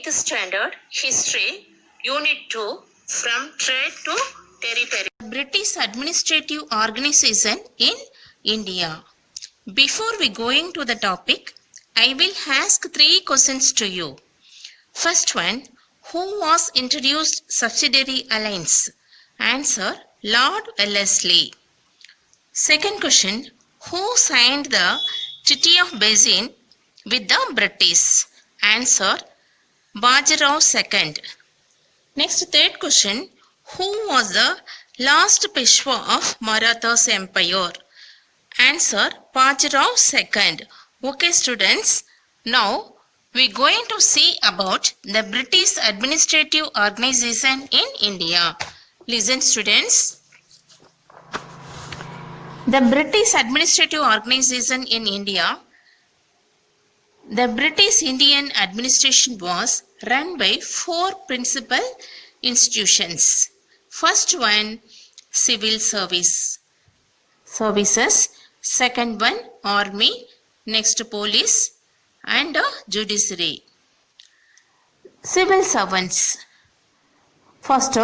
8th Standard History, Unit 2, From Trade to Territory. British Administrative Organization in India. Before we going to the topic, I will ask 3 questions to you. First one, who was introduced Subsidiary Alliance? Answer, Lord Wellesley. Second question, who signed the Treaty of Basin with the British? Answer, Bajirao II. Next, third question, who was the last Peshwa of Maratha's empire? Answer, Bajirao II. Okay students, now we going to see about the British Administrative Organization in India. Listen students. The British Administrative Organization in India. The British Indian administration was run by 4 principal institutions. First one, civil services. Second one, army. Next, police and judiciary. Civil servants. First,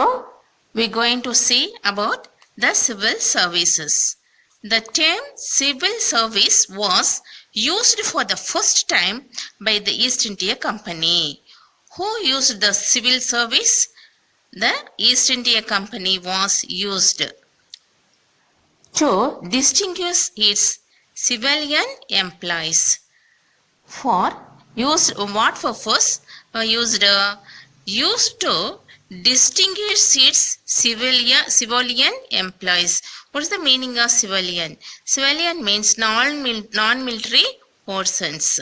we are going to see about the civil services. The term civil service was used for the first time by the East India Company. Who used the civil service? The East India Company was used to distinguish its civilian employees. For used what purpose? Used to distinguish its civilian employees. What is the meaning of civilian? Civilian means non-military persons.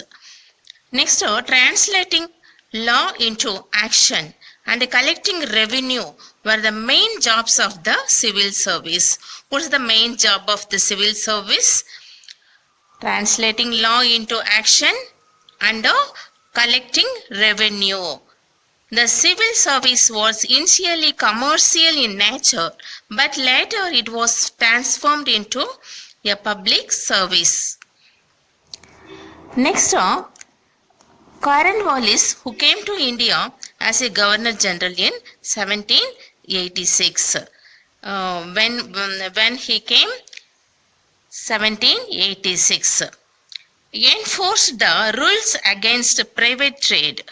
Next, translating law into action and collecting revenue were the main jobs of the civil service. What is the main job of the civil service? Translating law into action and collecting revenue. The civil service was initially commercial in nature, but later it was transformed into a public service. Next, Cornwallis, who came to India as a Governor General in 1786. When he came, 1786, enforced the rules against private trade.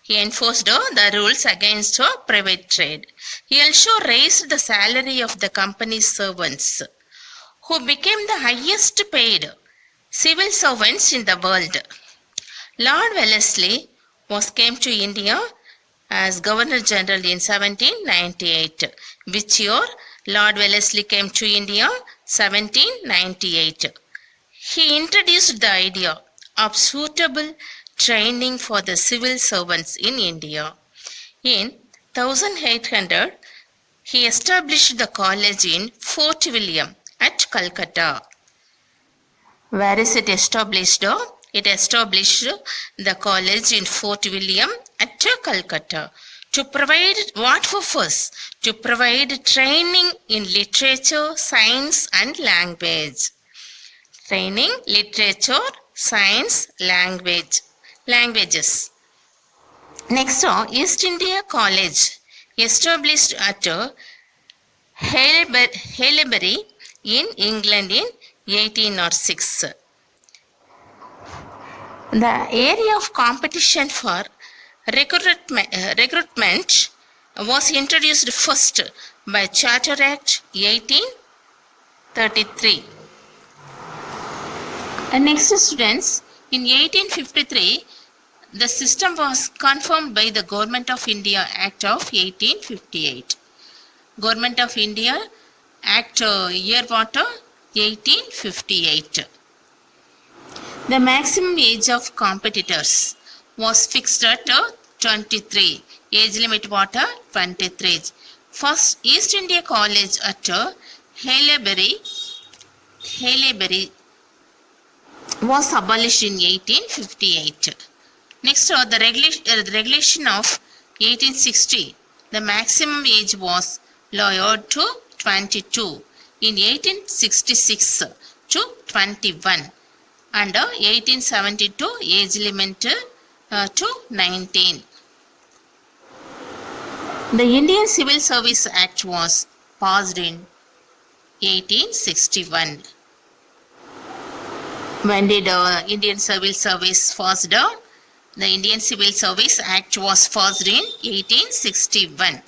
He enforced the rules against private trade. He also raised the salary of the company's servants, who became the highest paid civil servants in the world. Lord Wellesley came to India as Governor General in 1798. Which year Lord Wellesley came to India? 1798. He introduced the idea of suitable training for the civil servants in India. In 1800, he established the college in Fort William at Calcutta. Where is it established? It established the college in Fort William at Calcutta. To provide what purpose? To provide training in literature, science and language. Training, literature, science, languages. Next, East India College, established at Haileybury in England in 1806. The area of competition for recruitment was introduced first by Charter Act 1833. Next students, in 1853, the system was confirmed by the Government of India Act of 1858. Government of India Act year what? 1858. The maximum age of competitors was fixed at 23. Age limit what? 23. First East India College at Haileybury was abolished in 1858. Next, the regulation of 1860. The maximum age was lowered to 22. In 1866 to 21. And 1872 age limit to 19. The Indian Civil Service Act was passed in 1861. When did Indian Civil Service passed? The Indian Civil Service Act was passed in 1861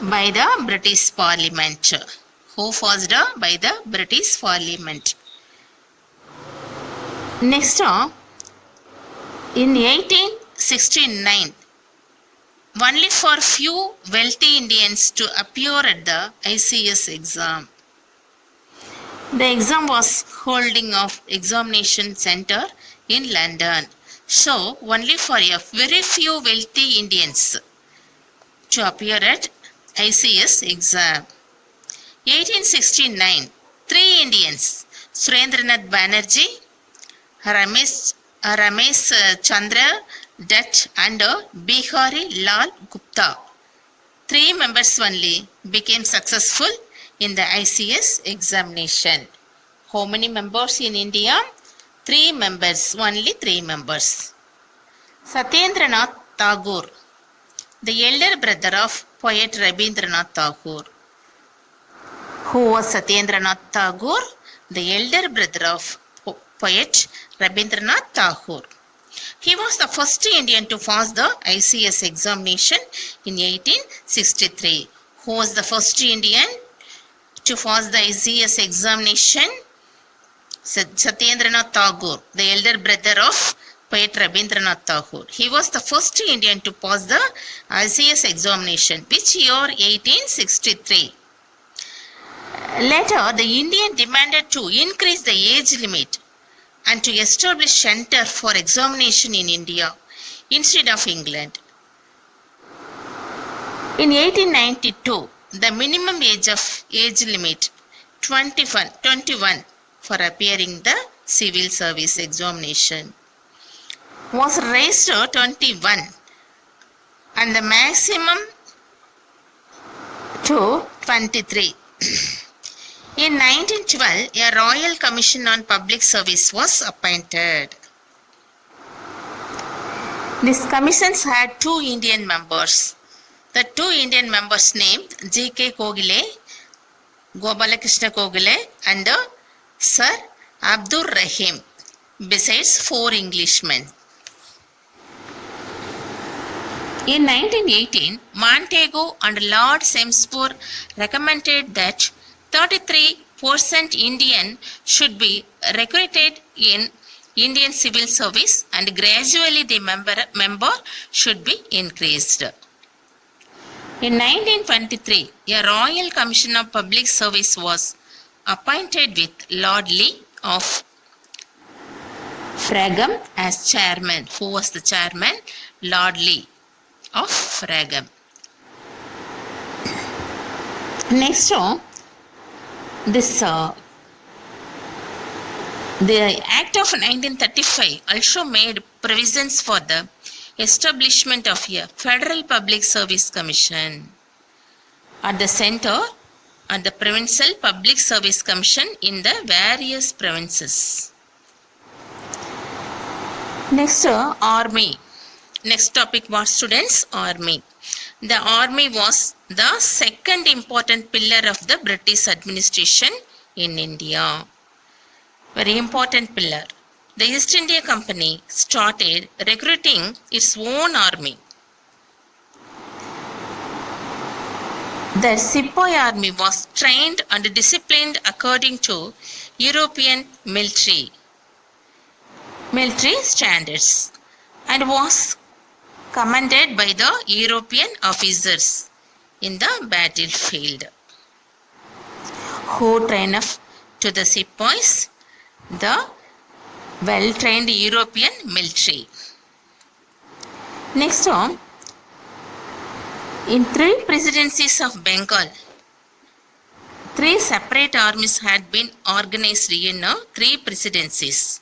by the British Parliament. Who passed? By the British Parliament. Next, in 1869, only for few wealthy Indians to appear at the ICS exam. The exam was holding of examination center in London. So, only for a very few wealthy Indians to appear at ICS exam. 1869, 3 Indians, Surendranath Banerjee, Ramesh Chandra Dutt and Bihari Lal Gupta. 3 members only became successful in the ICS examination. How many members in India? 3 members, only 3 members. Satyendranath Tagore, the elder brother of poet Rabindranath Tagore. Who was Satyendranath Tagore? The elder brother of poet Rabindranath Tagore. He was the first Indian to pass the ICS examination in 1863. Who was the first Indian to pass the ICS examination? Satyendranath Tagore, the elder brother of poet Rabindranath Tagore. He was the first Indian to pass the ICS examination. Which year? 1863. Later, the Indian demanded to increase the age limit and to establish center for examination in India instead of England. In 1892, the minimum age limit 21 for appearing the civil service examination was raised to 21 and the maximum to 23. In 1912, a Royal Commission on Public Service was appointed. These commissions had 2 Indian members. The 2 Indian members named G.K. Kogile, Gopalakrishna Kogile and Sir Abdur Rahim, besides 4 Englishmen. In 1918, Montego and Lord Chelmsford recommended that 33% Indian should be recruited in Indian civil service and gradually the member should be increased. In 1923, a Royal Commission of Public Service was appointed with Lord Lee of Fragham as chairman. Who was the chairman? Lord Lee of Fragham. Next, the Act of 1935 also made provisions for the establishment of a Federal Public Service Commission at the center and the Provincial Public Service Commission in the various provinces. Next, Army. Next topic was students, Army. The Army was the second important pillar of the British administration in India. Very important pillar. The East India Company started recruiting its own army. The Sepoy army was trained and disciplined according to European military standards and was commanded by the European officers in the battlefield. Who trained up to the Sepoys? The well-trained European military. Next one, in 3 presidencies of Bengal, 3 separate armies had been organized in 3 presidencies.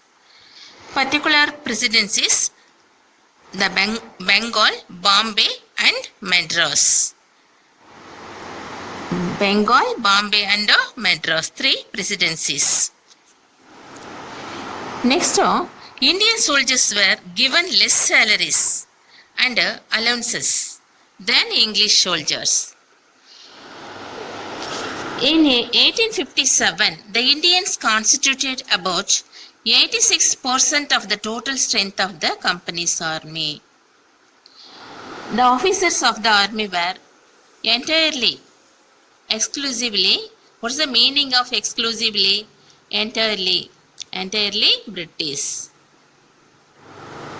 Particular presidencies, the Bengal, Bombay and Madras. Bengal, Bombay and Madras, 3 presidencies. Next, Indian soldiers were given less salaries and allowances than English soldiers. In 1857, the Indians constituted about 86% of the total strength of the company's army. The officers of the army were entirely, exclusively, what's the meaning of exclusively? Entirely British.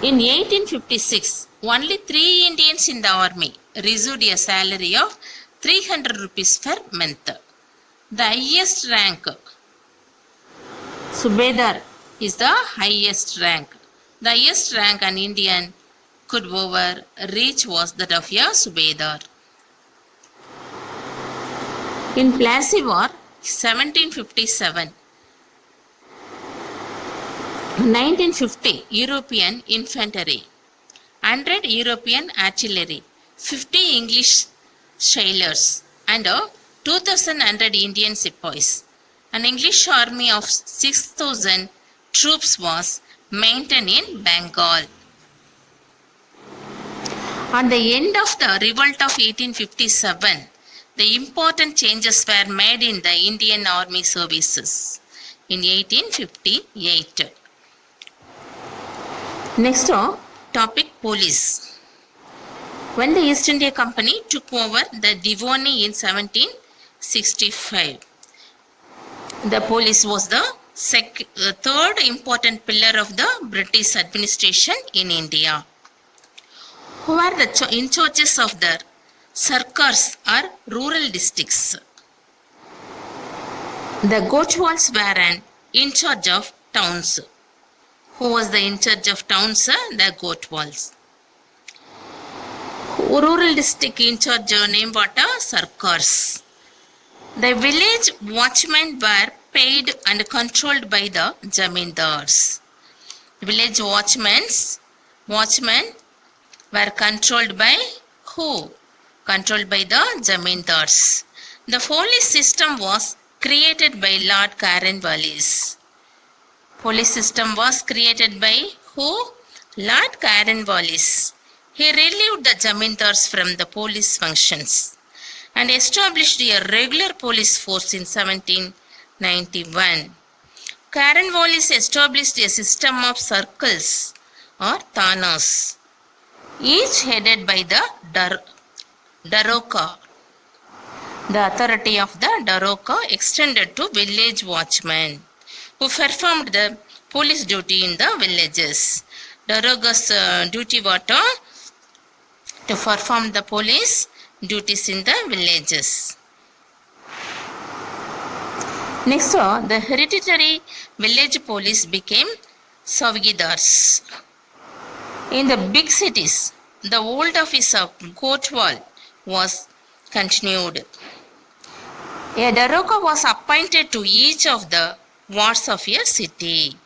In 1856, only 3 Indians in the army received a salary of 300 rupees per month. The highest rank, Subedar, is the highest rank. The highest rank an Indian could ever reach was that of a Subedar. In Plassey War, 1757, 1950 European infantry, 100 European artillery, 50 English sailors, and 2,100 Indian sepoys. An English army of 6,000 troops was maintained in Bengal. At the end of the revolt of 1857, the important changes were made in the Indian Army services in 1858. Next topic, police. When the East India Company took over the Divani in 1765, the police was the third important pillar of the British administration in India. Who are the in charges of the Sarkars or rural districts? The Gochwals were in charge of towns. Who was the in charge of towns? The Gochwals. Rural district in charge name what? Sarkars. The village watchmen were paid and controlled by the Zamindars. Village watchmen were controlled by who? Controlled by the Zamindars. The police system was created by Lord Cornwallis. Police system was created by who? Lord Cornwallis. He relieved the Zamindars from the police functions and established a regular police force in 1791. Cornwallis established a system of circles or thanas, each headed by the Daroka. The authority of the Daroka extended to village watchmen who performed the police duty in the villages. Daroga's duty was to perform the police duties in the villages. Next, the hereditary village police became Savgidars. In the big cities, the old office of Kotwal was continued. A Daroga was appointed to each of the wards of a city.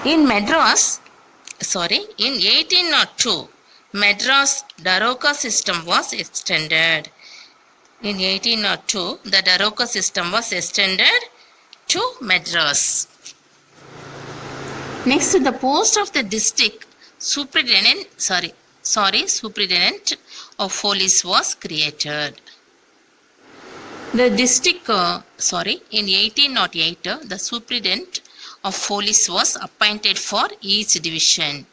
In 1802, Madras Daroga system was extended. In 1802, the Daroga system was extended to Madras. Next, the post of the district superintendent of police was created. The district, in 1808, the superintendent of police was appointed for each division.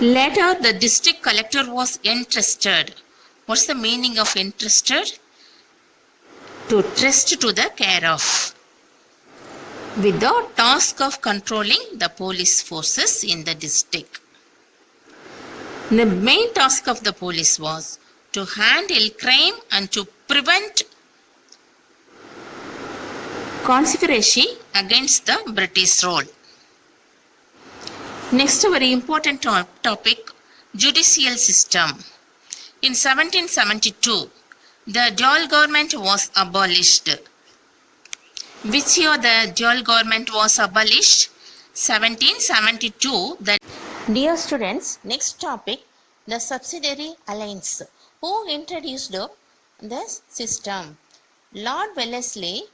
Later, the district collector was entrusted. What's the meaning of entrusted? To trust to the care of, with the task of controlling the police forces in the district. The main task of the police was to handle crime and to prevent conspiracy against the British rule. Next, a very important topic, judicial system. In 1772, the dual government was abolished. Which year the dual government was abolished? 1772. Dear students, next topic, the subsidiary alliance. Who introduced this system? Lord Wellesley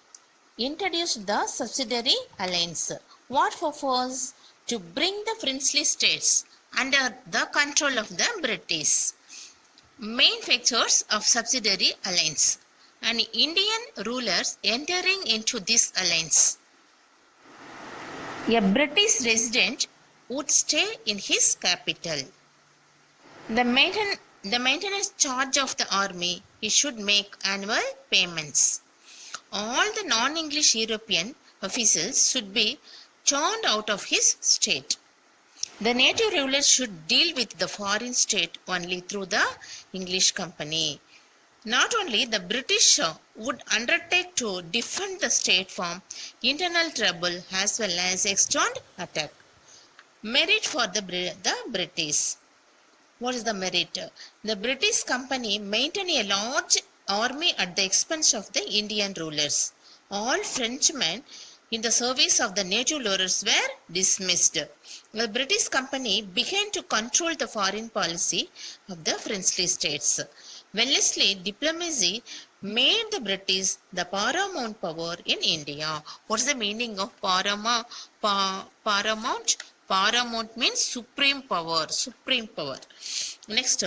introduced the subsidiary alliance. What purpose? To bring the princely states under the control of the British. Main features of subsidiary alliance and Indian rulers entering into this alliance. A British resident would stay in his capital. The maintenance charge of the army, he should make annual payments. All the non-English European officials should be turned out of his state. The native rulers should deal with the foreign state only through the English company. Not only the British would undertake to defend the state from internal trouble as well as external attack. Merit for the British. What is the merit? The British company maintained a large army at the expense of the Indian rulers. All Frenchmen in the service of the native rulers were dismissed. The British company began to control the foreign policy of the princely states. Wellesley diplomacy made the British the paramount power in India. What is the meaning of paramount? Paramount means supreme power. Supreme power. Next,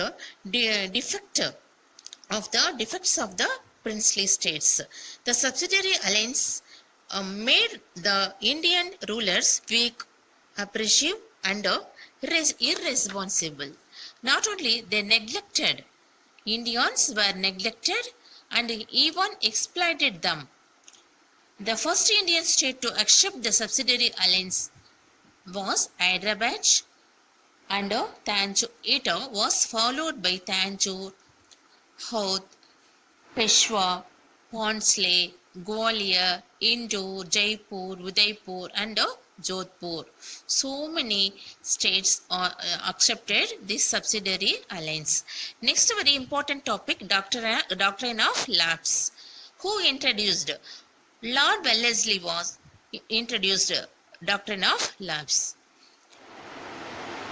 defects of the princely states. The subsidiary alliance made the Indian rulers weak, oppressive, and irresponsible. Not only they neglected, Indians were neglected and even exploited them. The first Indian state to accept the subsidiary alliance was Hyderabad, and Tanjore. It was followed by Tanjore, Haud, Peshwa, Ponsley, Gwalior, Indore, Jaipur, Udaipur, and Jodhpur. So many states accepted this subsidiary alliance. Next, very important topic, doctrine of lapse. Who introduced? Lord Wellesley was introduced doctrine of lapse.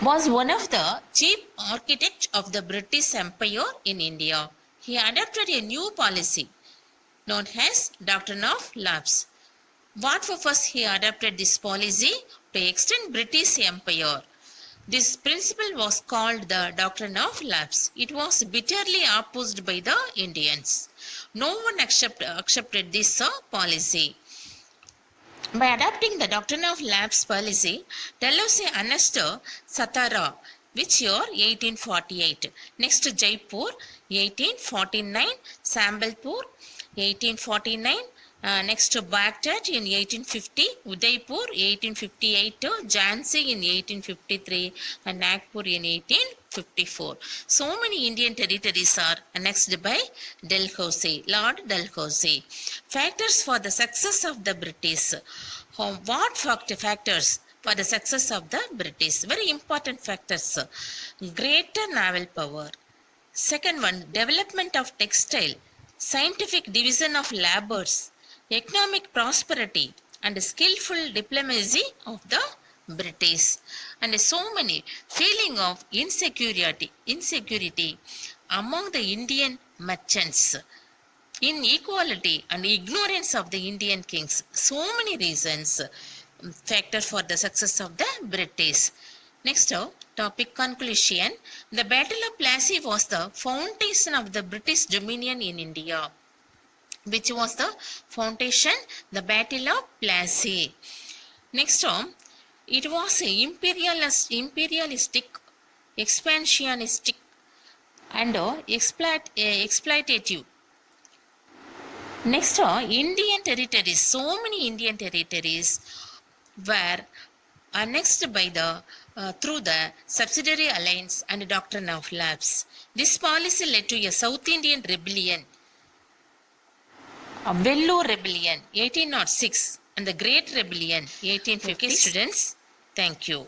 Was one of the chief architects of the British Empire in India. He adopted a new policy known as doctrine of lapse. What purpose he adopted this policy? To extend British Empire. This principle was called the doctrine of lapse. It was bitterly opposed by the Indians. No one accepted this policy. By adopting the doctrine of lapse policy, Dalhousie annexed Satara, which year 1848. Next, Jaipur 1849, Sambalpur 1849. Next, Baghdad in 1850, Udaipur 1858, Jhansi in 1853, and Nagpur in 1854. So many Indian territories are annexed by Dalhousie, Lord Dalhousie. Factors for the success of the British. What factors for the success of the British? Very important factors. Greater naval power. Second one, development of textile, scientific division of labors, economic prosperity, and skillful diplomacy of the British. And so many feeling of insecurity among the Indian merchants, inequality and ignorance of the Indian kings. So many reasons, factor for the success of the British. Next topic, conclusion. The Battle of Plassey was the foundation of the British Dominion in India. Which was the foundation? The Battle of Plassey. Next, it was imperialistic, expansionistic, and exploitative. Next, Indian territories. So many Indian territories were annexed by through the subsidiary alliance and doctrine of lapse. This policy led to a South Indian rebellion, Vellore Rebellion 1806, and the Great Rebellion 1850. Okay, students, thank you.